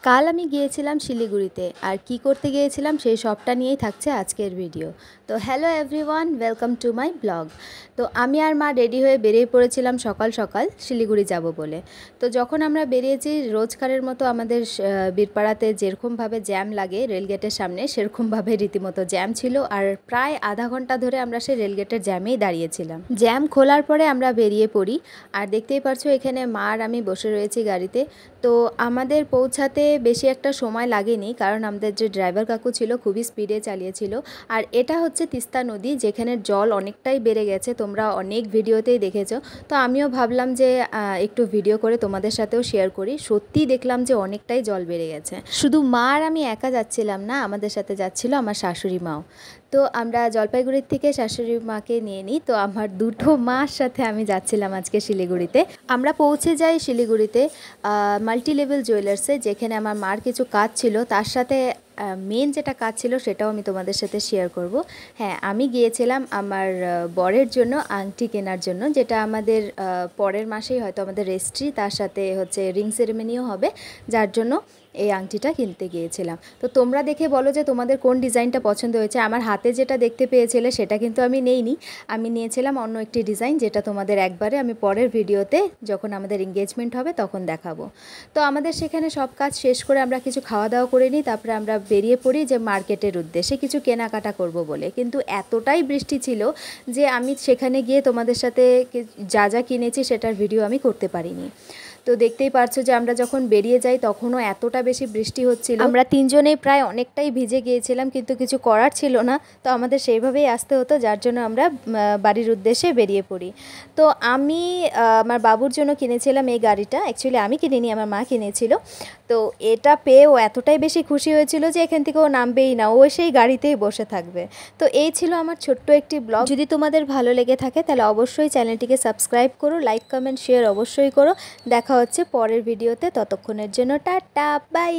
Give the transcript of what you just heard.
কাল আমি গিয়েছিলাম শিলিগুড়িতে আর কি করতে গিয়েছিলাম সেই সবটা নিয়েই থাকছে আজকের ভিডিও। তো hello everyone, welcome to my blog. তো আমি আর মা রেডি হয়ে বেরিয়ে পড়েছিলাম সকাল সকাল শিলিগুড়ি যাব বলে। তো যখন আমরা বেরিয়েছি রোজকারের মতো আমাদের বীরপাড়াতে যেরকমভাবে জ্যাম লাগে রেলগেটের সামনে সেরকমভাবে রীতিমতো জ্যাম ছিল, আর প্রায় আধা ঘন্টা ধরে আমরা সেই রেলগেটের জ্যামেই দাঁড়িয়েছিলাম। জ্যাম খোলার পরে আমরা বেরিয়ে পড়ি, আর দেখতেই পারছো এখানে মা আর আমি বসে রয়েছি গাড়িতে। তো আমাদের পৌঁছাতে বেশি একটা সময় লাগেনি, কারণ আমাদের যে ড্রাইভার কাকু ছিল খুবই স্পিডে চালিয়েছিল। আর এটা হচ্ছে তিস্তা নদী, যেখানে জল অনেকটাই বেড়ে গেছে, তোমরা অনেক ভিডিওতেই দেখেছো। তো আমিও ভাবলাম যে একটু ভিডিও করে তোমাদের সাথেও শেয়ার করি। সত্যি দেখলাম যে অনেকটাই জল বেড়ে গেছে। শুধু মা আর আমি একা যাচ্ছিলাম না, আমাদের সাথে যাচ্ছিল আমার শাশুড়ি মাও। তো আমরা জলপাইগুড়ির থেকে শাশুড়ি মাকে নিয়ে নিই, তো আমার দুটো মার সাথে আমি যাচ্ছিলাম আজকে শিলিগুড়িতে। আমরা পৌঁছে যাই শিলিগুড়িতে মাল্টি লেভেল জুয়েলার্সে, যেখানে আমার মার কিছু কাজ ছিল, তার সাথে মেন যেটা কাজ ছিল সেটাও আমি তোমাদের সাথে শেয়ার করব। হ্যাঁ, আমি গিয়েছিলাম আমার বরের জন্য আংটি কেনার জন্য, যেটা আমাদের পরের মাসেই হয়তো আমাদের রেজিস্ট্রি, তার সাথে হচ্ছে রিং সেরেমনিও হবে, যার জন্য এই আংটিটা কিনতে গিয়েছিলাম। তো তোমরা দেখে বলো যে তোমাদের কোন ডিজাইনটা পছন্দ হয়েছে। আমার হাতে যেটা দেখতে পেয়েছিলে সেটা কিন্তু আমি নেইনি, আমি নিয়েছিলাম অন্য একটি ডিজাইন, যেটা তোমাদের একবারে আমি পরের ভিডিওতে যখন আমাদের এঙ্গেজমেন্ট হবে তখন দেখাবো। তো আমাদের সেখানে সব কাজ শেষ করে আমরা কিছু খাওয়া দাওয়া করে নিই, তারপরে আমরা বেরিয়ে পড়ি যে মার্কেটের উদ্দেশ্যে কিছু কেনাকাটা করব বলে। কিন্তু এতটাই বৃষ্টি ছিল যে আমি সেখানে গিয়ে তোমাদের সাথে যা যা কিনেছি সেটার ভিডিও আমি করতে পারিনি। তো দেখতেই পারছো যে আমরা যখন বেরিয়ে যাই তখনও এতটা বেশি বৃষ্টি হচ্ছিল, আমরা তিনজনেই প্রায় অনেকটাই ভিজে গিয়েছিলাম, কিন্তু কিছু করার ছিল না, তো আমাদের সেইভাবেই আসতে হতো, যার জন্য আমরা বাড়ির উদ্দেশ্যে বেরিয়ে পড়ি। তো আমি আমার বাবুর জন্য কিনেছিলাম এই গাড়িটা, অ্যাকচুয়ালি আমি কিনিনি, আমার মা কিনেছিল। তো এটা পেয়ে ও এতটাই বেশি খুশি হয়েছিল যে এখান থেকে ও নামবেই না, ও সেই গাড়িতেই বসে থাকবে। তো এই ছিল আমার ছোট্ট একটি ব্লগ। যদি তোমাদের ভালো লেগে থাকে তাহলে অবশ্যই চ্যানেলটিকে সাবস্ক্রাইব করো, লাইক কমেন্ট শেয়ার অবশ্যই করো। দেখা হচ্ছে পরের ভিডিওতে, ততক্ষণের জন্য টাটা বাই।